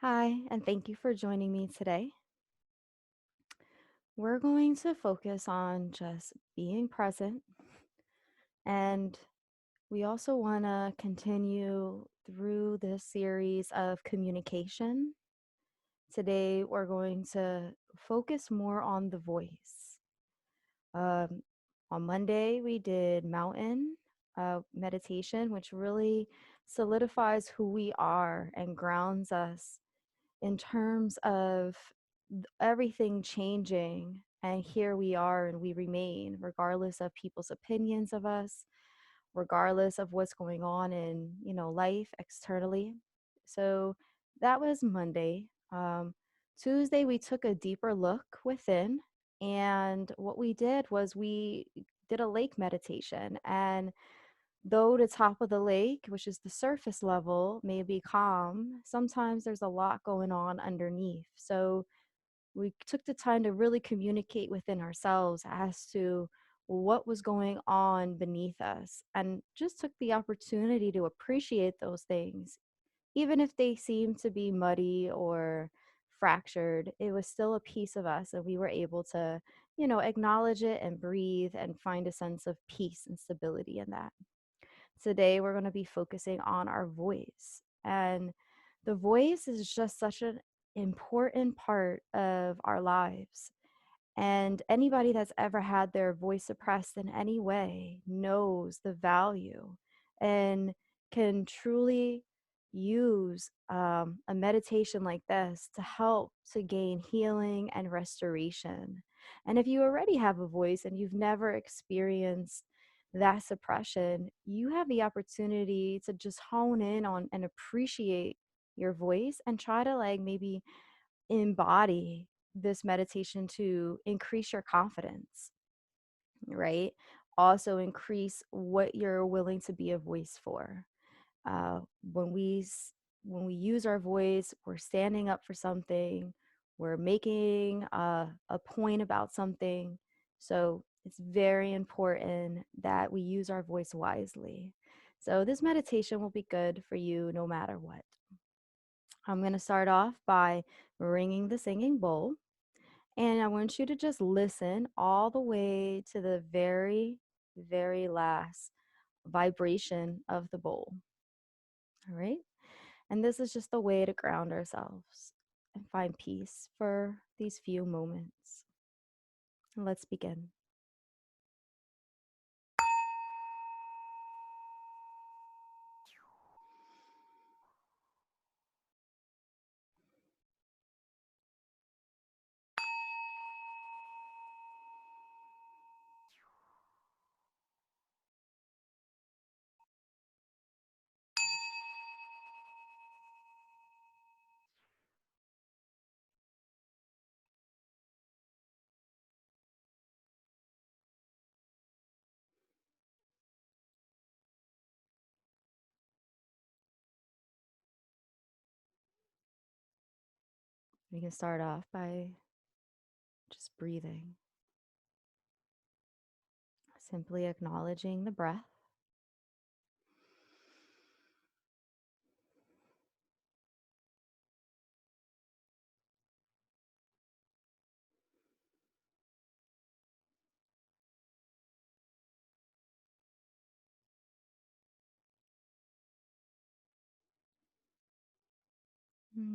Hi, and thank you for joining me today. We're going to focus on just being present, and we also want to continue through this series of communication. Today, we're going to focus more on the voice. Um, on Monday, we did mountain meditation, which really solidifies who we are and grounds us in terms of everything changing, and here we are and we remain regardless of people's opinions of us, regardless of what's going on in life externally. So that was Monday. Tuesday we took a deeper look within, and what we did was we did a lake meditation. And though the top of the lake, which is the surface level, may be calm, sometimes there's a lot going on underneath. So we took the time to really communicate within ourselves as to what was going on beneath us, and just took the opportunity to appreciate those things. Even if they seemed to be muddy or fractured, it was still a piece of us, and we were able to acknowledge it and breathe and find a sense of peace and stability in that. Today, we're going to be focusing on our voice. And the voice is just such an important part of our lives. And anybody that's ever had their voice suppressed in any way knows the value and can truly use a meditation like this to help to gain healing and restoration. And if you already have a voice and you've never experienced that suppression, you have the opportunity to just hone in on and appreciate your voice and try to like maybe embody this meditation to increase your confidence, right? Also increase what you're willing to be a voice for. Uh, when we when we use our voice, we're standing up for something, we're making a point about something. So it's very important that we use our voice wisely. So this meditation will be good for you no matter what. I'm going to start off by ringing the singing bowl. And I want you to just listen all the way to the very, very last vibration of the bowl. All right. And this is just a way to ground ourselves and find peace for these few moments. Let's begin. We can start off by just breathing, simply acknowledging the breath.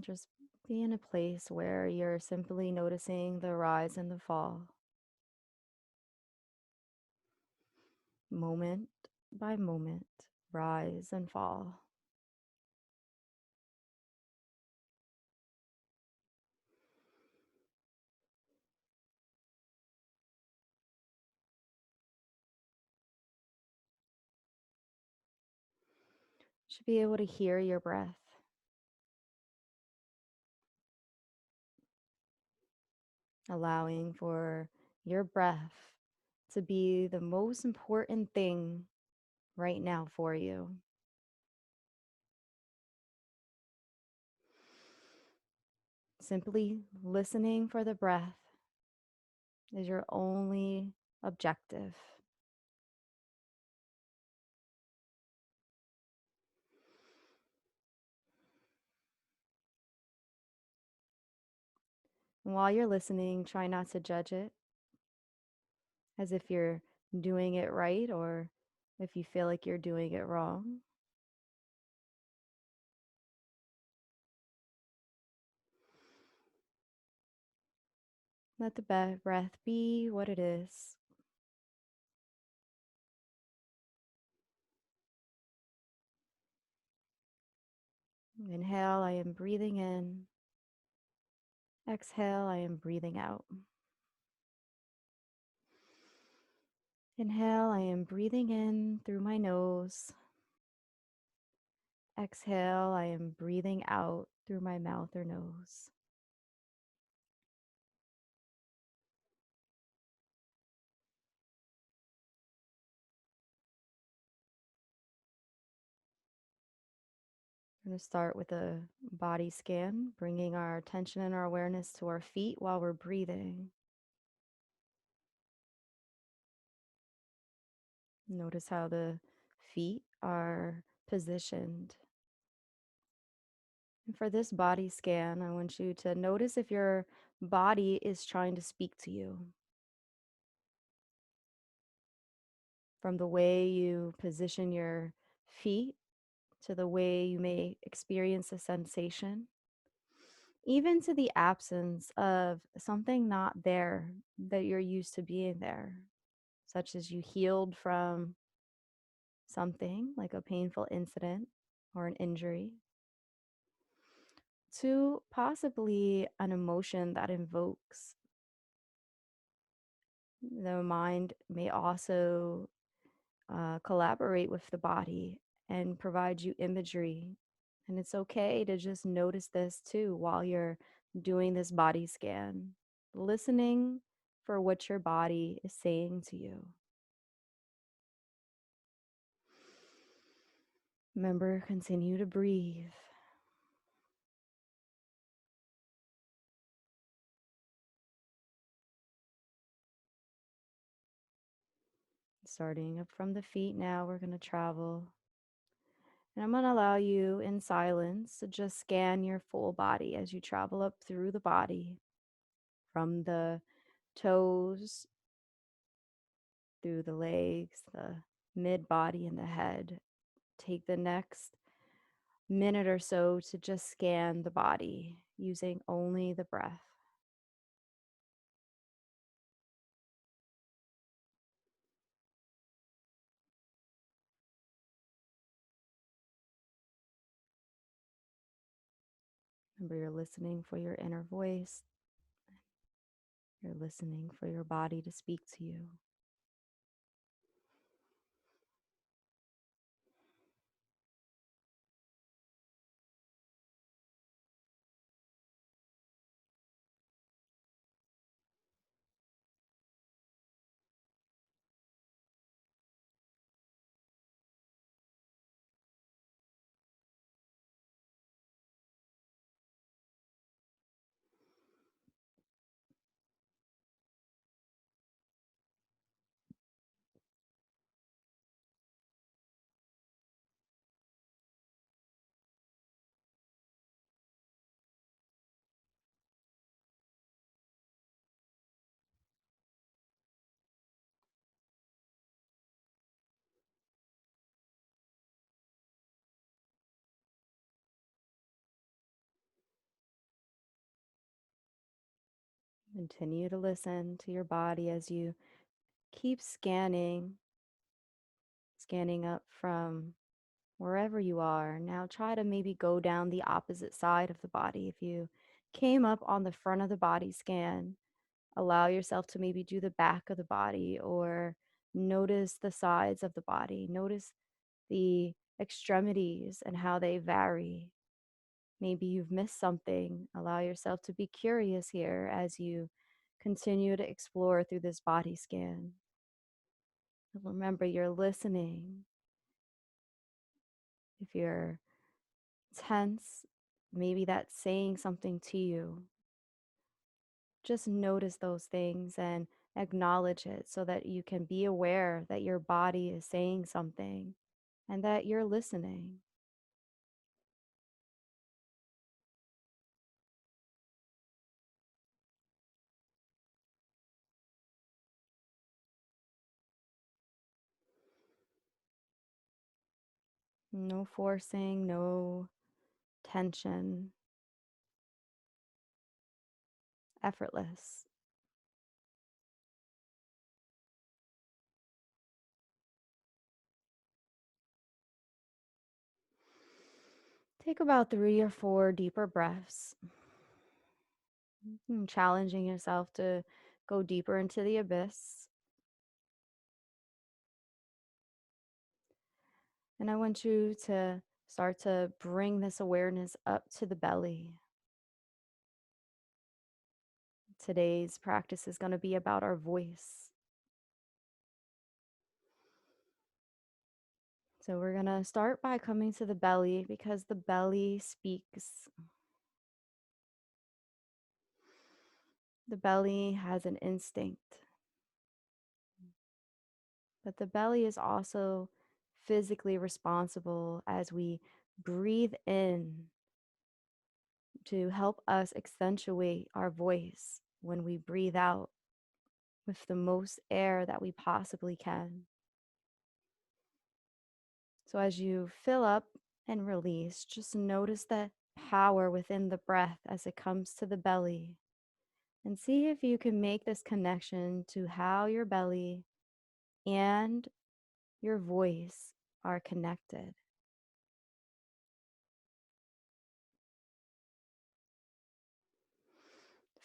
Just be in a place where you're simply noticing the rise and the fall, moment by moment, rise and fall. Should be able to hear your breath, allowing for your breath to be the most important thing right now for you. Simply listening for the breath is your only objective. And while you're listening, try not to judge it as if you're doing it right or if you feel like you're doing it wrong. Let the breath be what it is. Inhale, I am breathing in. Exhale, I am breathing out. Inhale, I am breathing in through my nose. Exhale, I am breathing out through my mouth or nose. We're going to start with a body scan, bringing our attention and our awareness to our feet while we're breathing. Notice how the feet are positioned. And for this body scan, I want you to notice if your body is trying to speak to you. From the way you position your feet to the way you may experience a sensation, even to the absence of something not there that you're used to being there, such as you healed from something like a painful incident or an injury, to possibly an emotion that invokes. The mind may also collaborate with the body and provide you imagery. And it's okay to just notice this too while you're doing this body scan, listening for what your body is saying to you. Remember, continue to breathe. Starting up from the feet now, we're going to travel. And I'm going to allow you in silence to just scan your full body as you travel up through the body, from the toes through the legs, the mid body, and the head. Take the next minute or so to just scan the body using only the breath. Remember, you're listening for your inner voice, you're listening for your body to speak to you. Continue to listen to your body as you keep scanning up from wherever you are. Now try to maybe go down the opposite side of the body. If you came up on the front of the body scan, allow yourself to maybe do the back of the body or notice the sides of the body. Notice the extremities and how they vary. Maybe you've missed something. Allow yourself to be curious here as you continue to explore through this body scan. Remember, you're listening. If you're tense, maybe that's saying something to you. Just notice those things and acknowledge it so that you can be aware that your body is saying something and that you're listening. No forcing, no tension, effortless. Take about 3 or 4 deeper breaths, challenging yourself to go deeper into the abyss. And I want you to start to bring this awareness up to the belly. Today's practice is going to be about our voice. So we're going to start by coming to the belly because the belly speaks. The belly has an instinct, but the belly is also physically responsible as we breathe in to help us accentuate our voice when we breathe out with the most air that we possibly can. So as you fill up and release, just notice that power within the breath as it comes to the belly. And see if you can make this connection to how your belly and your voice are connected.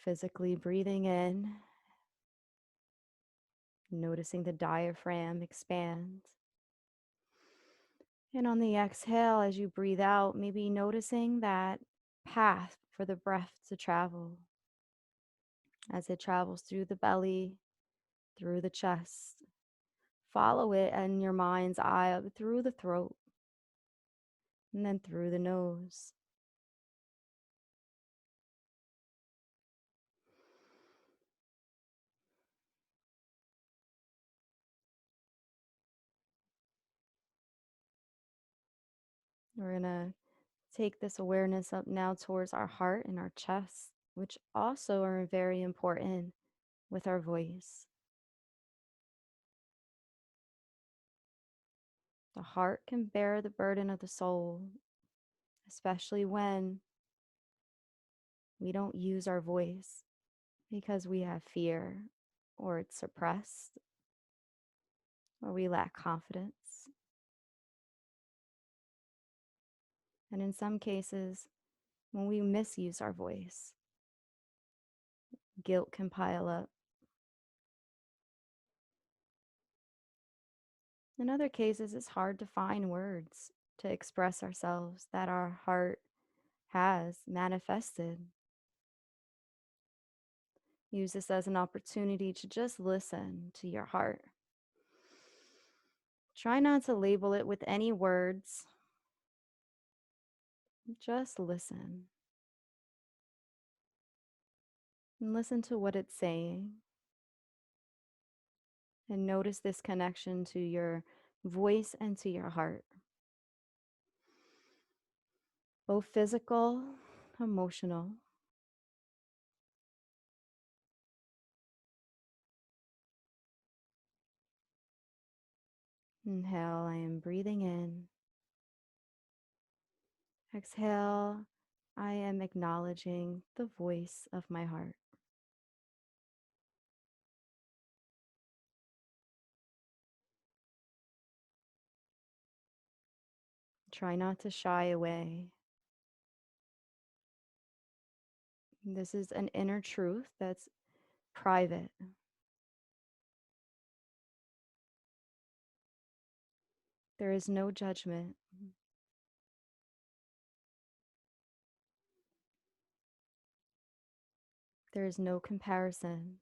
Physically breathing in, noticing the diaphragm expand. And on the exhale, as you breathe out, maybe noticing that path for the breath to travel as it travels through the belly, through the chest. Follow it in your mind's eye up through the throat and then through the nose. We're going to take this awareness up now towards our heart and our chest, which also are very important with our voice. The heart can bear the burden of the soul, especially when we don't use our voice because we have fear or it's suppressed or we lack confidence. And in some cases, when we misuse our voice, guilt can pile up. In other cases, it's hard to find words to express ourselves that our heart has manifested. Use this as an opportunity to just listen to your heart. Try not to label it with any words. Just listen. And listen to what it's saying. And notice this connection to your voice and to your heart. Both physical, emotional. Inhale, I am breathing in. Exhale, I am acknowledging the voice of my heart. Try not to shy away. This is an inner truth that's private. There is no judgment. There is no comparison.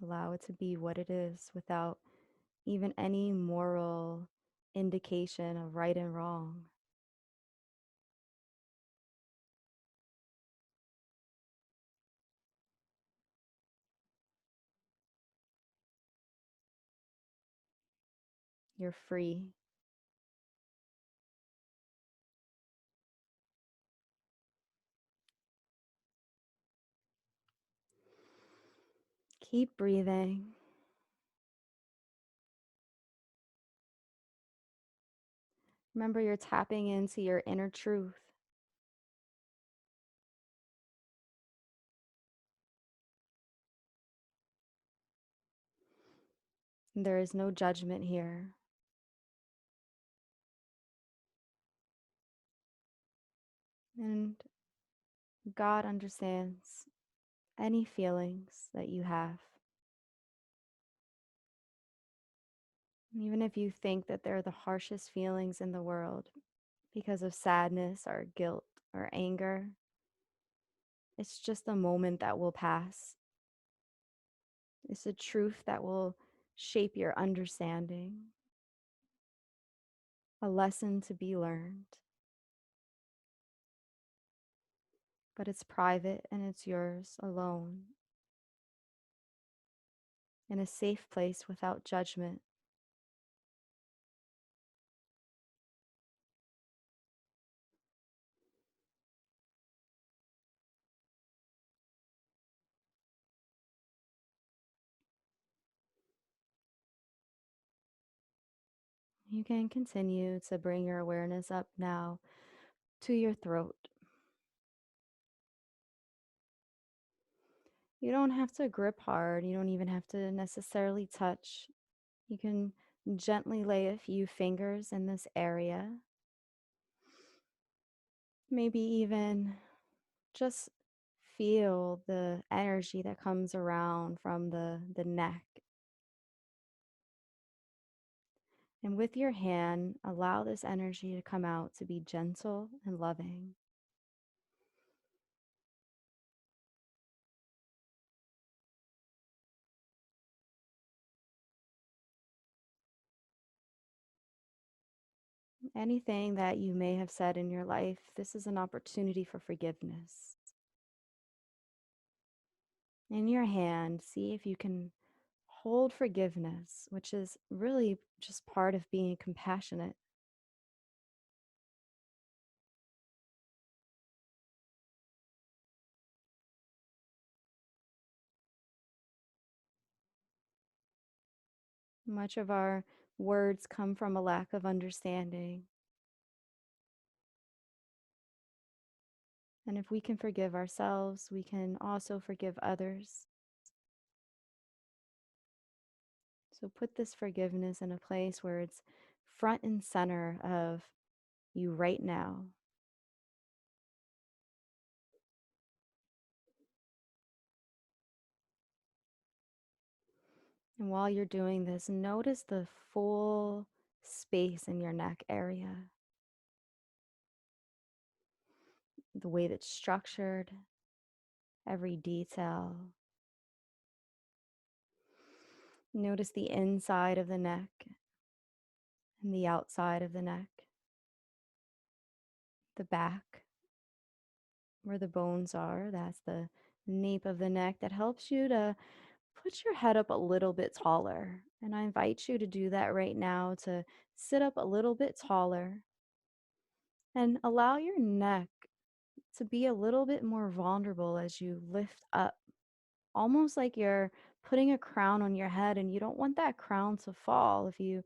Allow it to be what it is without even any moral indication of right and wrong. You're free. Keep breathing. Remember, you're tapping into your inner truth. There is no judgment here. And God understands any feelings that you have. Even if you think that they're the harshest feelings in the world because of sadness or guilt or anger, it's just a moment that will pass. It's a truth that will shape your understanding, a lesson to be learned. But it's private and it's yours alone, in a safe place without judgment. You can continue to bring your awareness up now to your throat. You don't have to grip hard. You don't even have to necessarily touch. You can gently lay a few fingers in this area. Maybe even just feel the energy that comes around from the neck. And with your hand, allow this energy to come out to be gentle and loving. Anything that you may have said in your life, this is an opportunity for forgiveness. In your hand, see if you can hold forgiveness, which is really just part of being compassionate. Much of our words come from a lack of understanding. And if we can forgive ourselves, we can also forgive others. So put this forgiveness in a place where it's front and center of you right now. And while you're doing this, notice the full space in your neck area, the way that's structured, every detail. Notice the inside of the neck and the outside of the neck, the back, where the bones are. That's the nape of the neck that helps you to put your head up a little bit taller. And I invite you to do that right now, to sit up a little bit taller and allow your neck to be a little bit more vulnerable as you lift up, almost like you're putting a crown on your head and you don't want that crown to fall. If you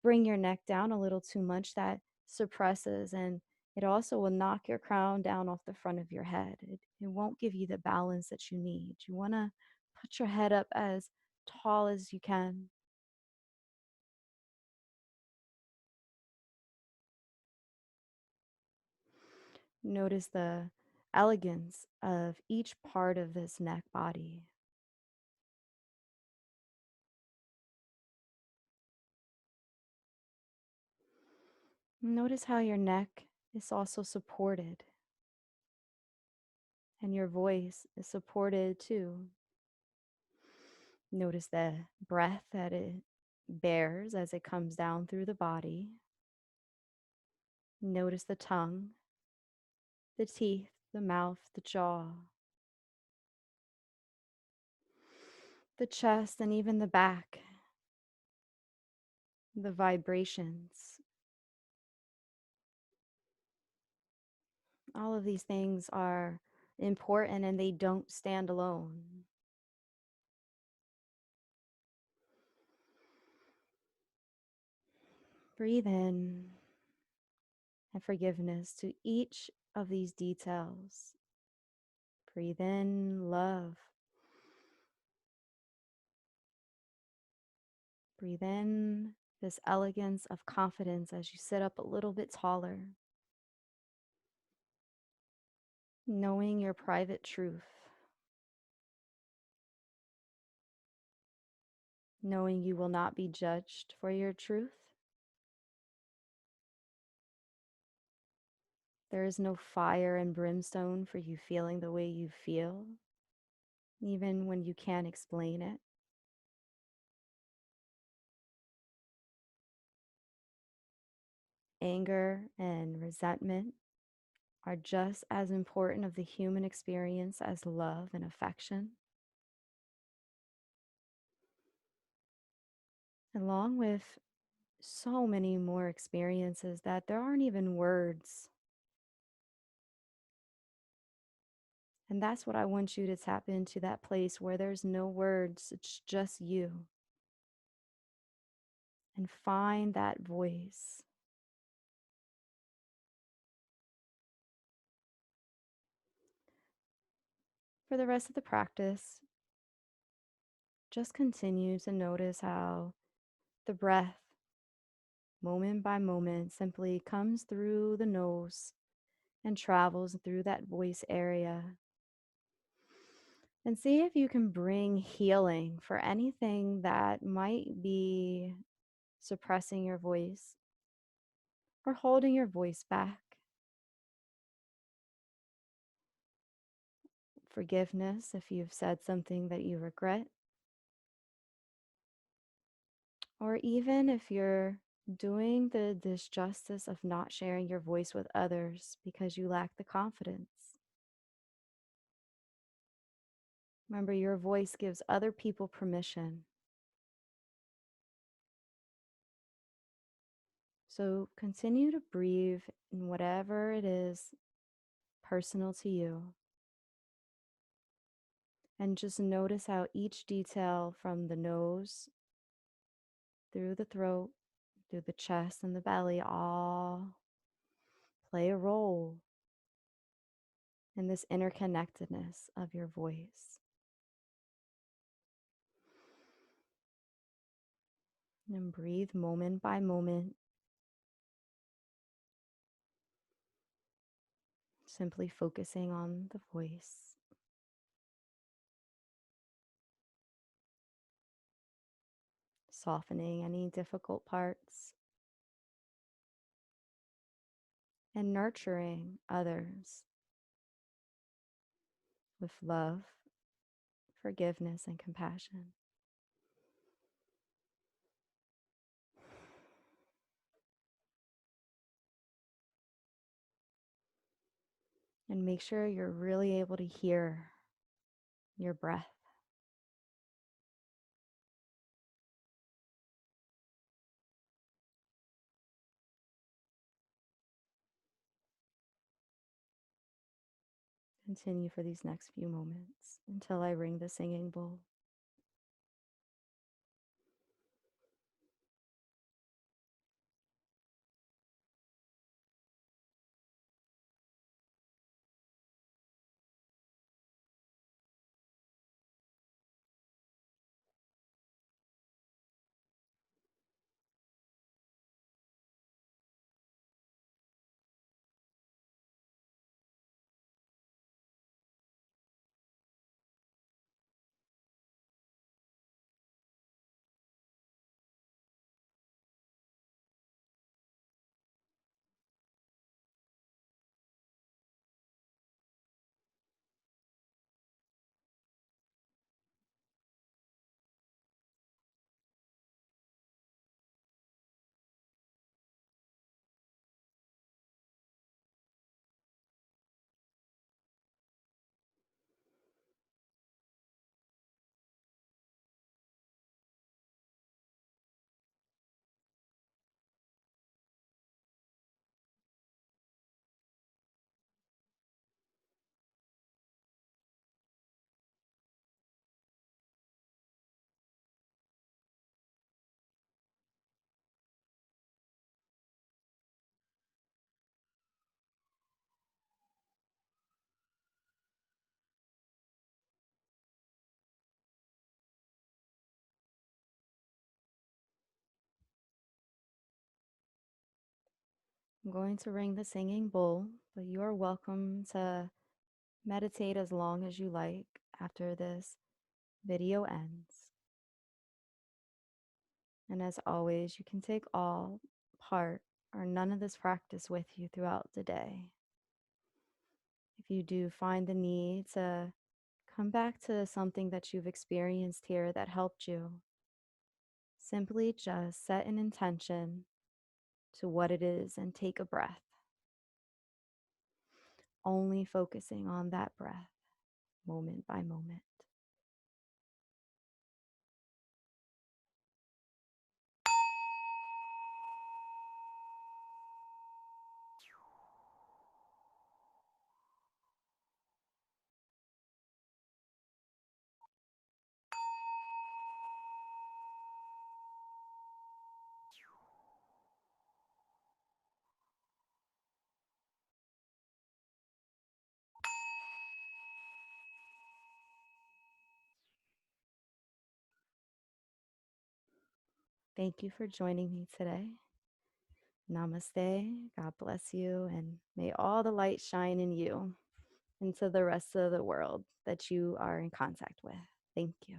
bring your neck down a little too much, that suppresses, and it also will knock your crown down off the front of your head. It won't give you the balance that you need. You want to put your head up as tall as you can. Notice the elegance of each part of this neck body. Notice how your neck is also supported and your voice is supported too. Notice the breath that it bears as it comes down through the body. Notice the tongue, the teeth, the mouth, the jaw, the chest, and even the back, the vibrations. All of these things are important and they don't stand alone. Breathe in and forgiveness to each of these details. Breathe in love. Breathe in this elegance of confidence as you sit up a little bit taller, knowing your private truth, knowing you will not be judged for your truth. There is no fire and brimstone for you feeling the way you feel, even when you can't explain it. Anger and resentment are just as important of the human experience as love and affection, along with so many more experiences that there aren't even words. And that's what I want you to tap into, that place where there's no words, it's just you. And find that voice. For the rest of the practice, just continue to notice how the breath, moment by moment, simply comes through the nose and travels through that voice area. And see if you can bring healing for anything that might be suppressing your voice or holding your voice back. Forgiveness if you've said something that you regret, or even if you're doing the disjustice of not sharing your voice with others because you lack the confidence. Remember, your voice gives other people permission. So continue to breathe in whatever it is personal to you. And just notice how each detail from the nose, through the throat, through the chest and the belly all play a role in this interconnectedness of your voice. And breathe moment by moment, simply focusing on the voice. Softening any difficult parts and nurturing others with love, forgiveness, and compassion. And make sure you're really able to hear your breath. Continue for these next few moments until I ring the singing bowl. I'm going to ring the singing bowl, but you are welcome to meditate as long as you like after this video ends. And as always, you can take all, part, or none of this practice with you throughout the day. If you do find the need to come back to something that you've experienced here that helped you, simply just set an intention to what it is and take a breath, only focusing on that breath moment by moment. Thank you for joining me today. Namaste. God bless you, and may all the light shine in you into the rest of the world that you are in contact with. Thank you.